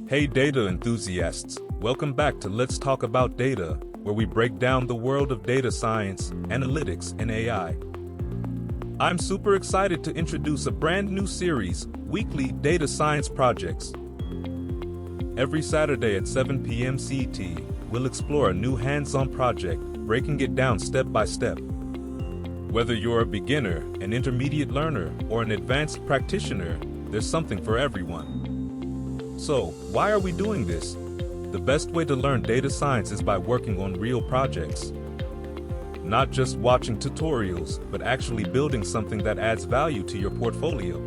Hey data enthusiasts, welcome back to Let's Talk About Data, where we break down the world of data science, analytics, and AI. I'm super excited to introduce a brand new series, Weekly Data Science Projects. Every Saturday at 7 PM CET, we'll explore a new hands-on project, breaking it down step by step. Whether you're a beginner, an intermediate learner, or an advanced practitioner, there's something for everyone. So, why are we doing this? The best way to learn data science is by working on real projects. Not just watching tutorials, but actually building something that adds value to your portfolio.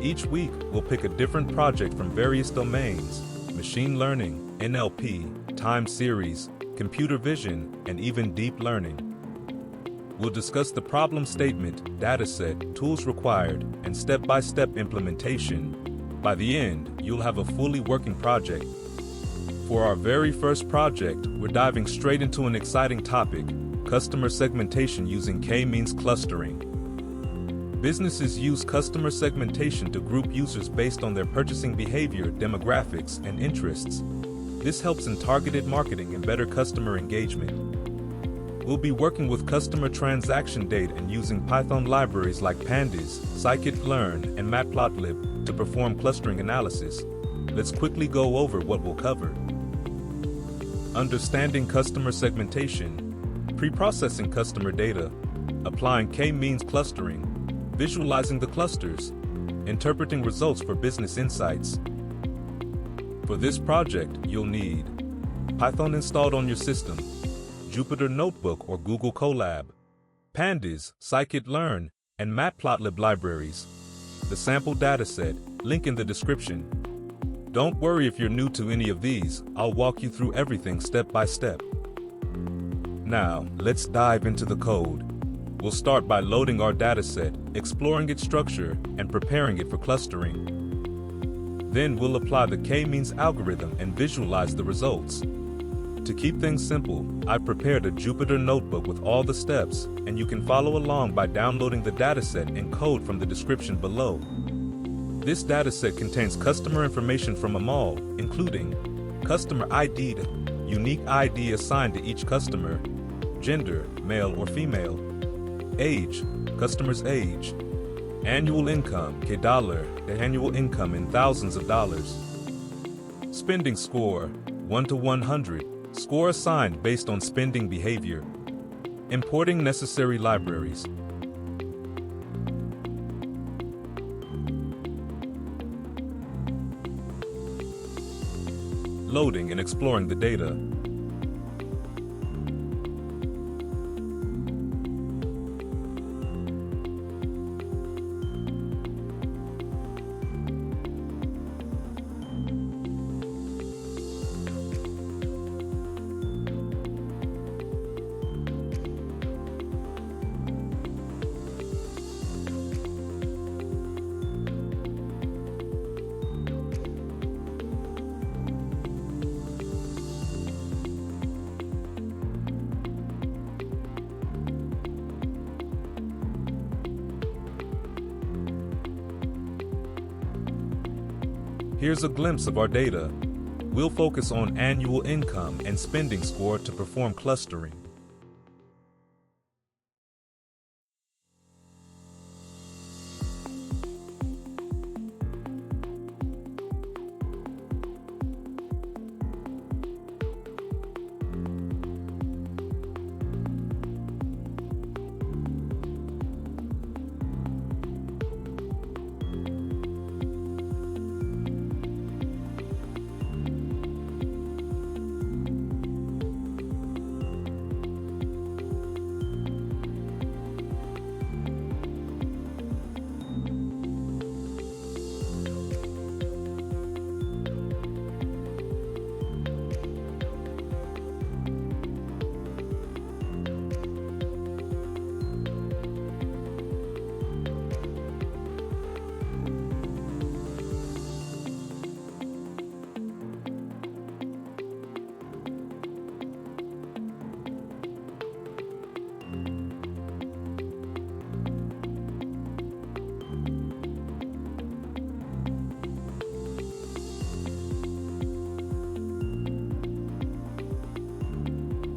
Each week, we'll pick a different project from various domains: machine learning, NLP, time series, computer vision, and even deep learning. We'll discuss the problem statement, dataset, tools required, and step-by-step implementation. By the end, you'll have a fully working project. For our very first project, we're diving straight into an exciting topic: customer segmentation using K-means clustering. Businesses use customer segmentation to group users based on their purchasing behavior, demographics, and interests. This helps in targeted marketing and better customer engagement. We'll be working with customer transaction data and using Python libraries like Pandas, scikit-learn, and matplotlib to perform clustering analysis. Let's quickly go over what we'll cover. Understanding customer segmentation, pre-processing customer data, applying K-means clustering, visualizing the clusters, interpreting results for business insights. For this project, you'll need Python installed on your system, Jupyter Notebook or Google Colab, Pandas, scikit-learn, and matplotlib libraries. The sample dataset, link in the description. Don't worry if you're new to any of these, I'll walk you through everything step by step. Now, let's dive into the code. We'll start by loading our dataset, exploring its structure, and preparing it for clustering. Then we'll apply the K-means algorithm and visualize the results. To keep things simple, I've prepared a Jupyter Notebook with all the steps, and you can follow along by downloading the dataset and code from the description below. This dataset contains customer information from them all, including customer ID, unique ID assigned to each customer, gender, male or female, age, customer's age, annual income, $, the annual income in thousands of dollars, spending score, 1 to 100, score assigned based on spending behavior, importing necessary libraries. Loading and exploring the data. Here's a glimpse of our data. We'll focus on annual income and spending score to perform clustering.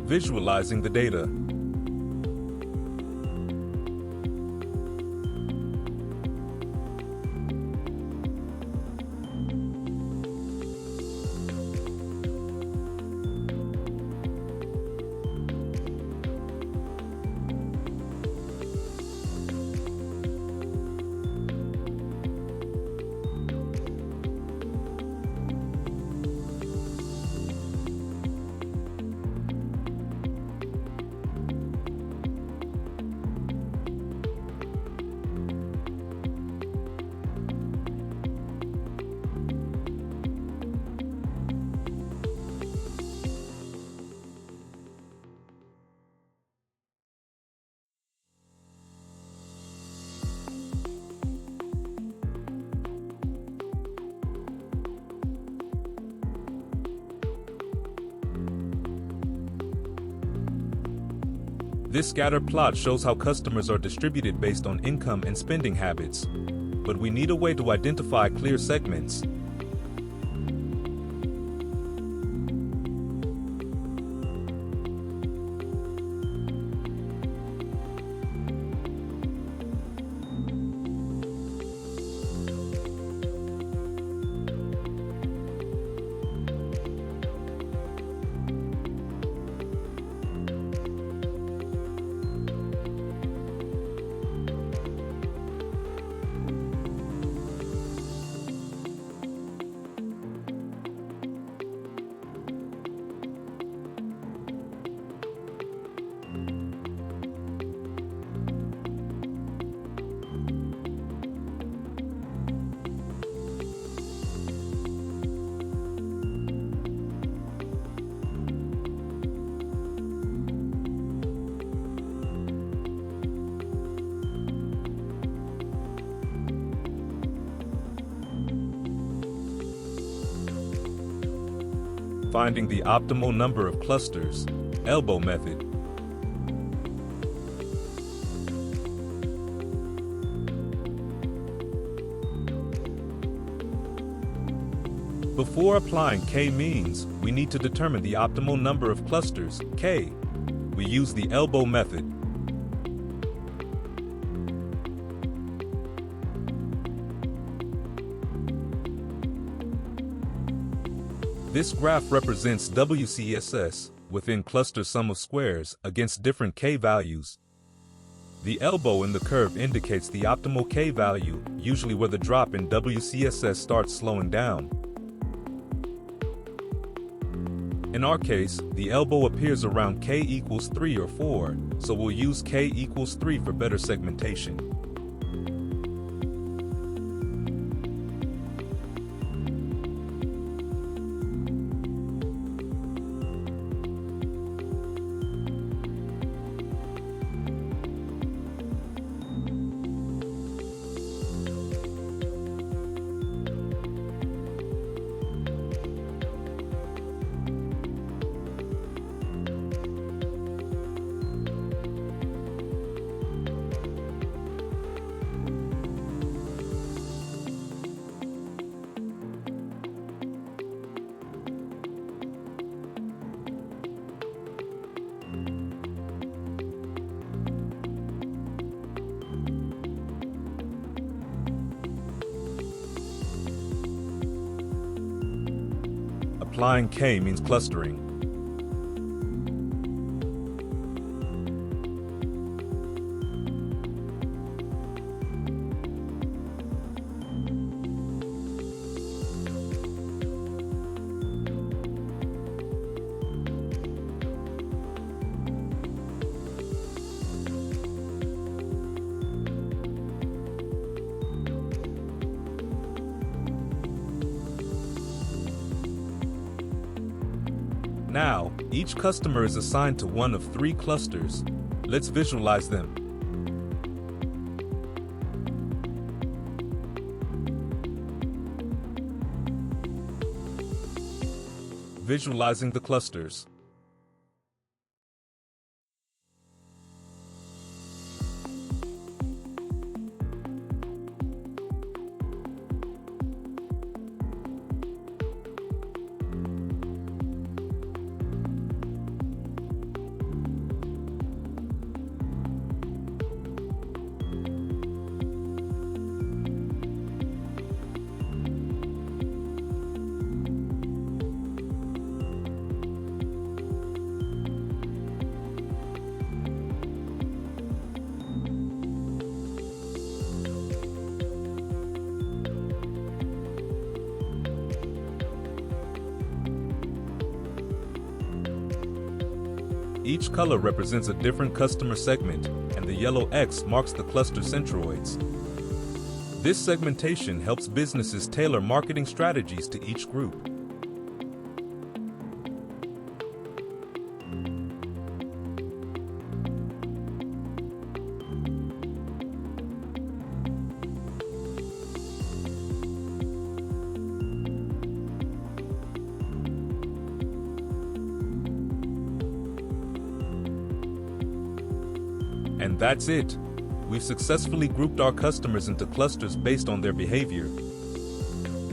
Visualizing the data. This scatter plot shows how customers are distributed based on income and spending habits. But we need a way to identify clear segments. Finding the optimal number of clusters, elbow method. Before applying k-means, we need to determine the optimal number of clusters, k. We use the elbow method. This graph represents WCSS within cluster sum of squares against different k values. The elbow in the curve indicates the optimal k value, usually where the drop in WCSS starts slowing down. In our case, the elbow appears around k equals 3 or 4, so we'll use k equals 3 for better segmentation. Applying k means clustering. Now, each customer is assigned to one of 3 clusters. Let's visualize them. Visualizing the clusters. Each color represents a different customer segment, and the yellow X marks the cluster centroids. This segmentation helps businesses tailor marketing strategies to each group. And that's it. We've successfully grouped our customers into clusters based on their behavior.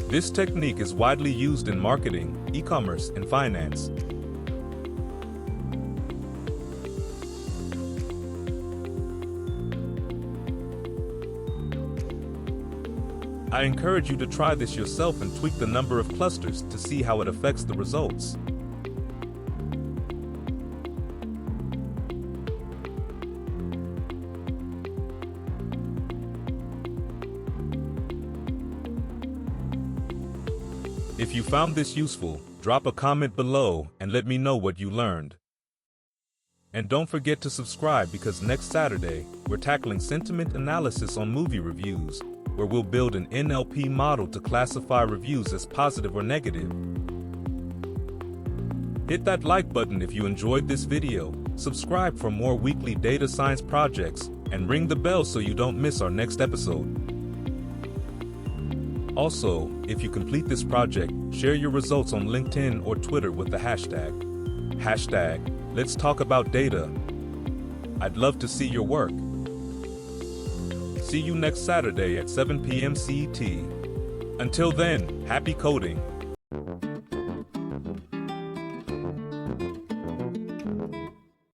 This technique is widely used in marketing, e-commerce, and finance. I encourage you to try this yourself and tweak the number of clusters to see how it affects the results. If you found this useful, drop a comment below and let me know what you learned. And don't forget to subscribe because next Saturday, we're tackling sentiment analysis on movie reviews, where we'll build an NLP model to classify reviews as positive or negative. Hit that like button if you enjoyed this video, subscribe for more weekly data science projects, and ring the bell so you don't miss our next episode. Also, if you complete this project, share your results on LinkedIn or Twitter with the hashtag LetsTalkAboutData. I'd love to see your work. See you next Saturday at 7 PM CET. Until then, happy coding.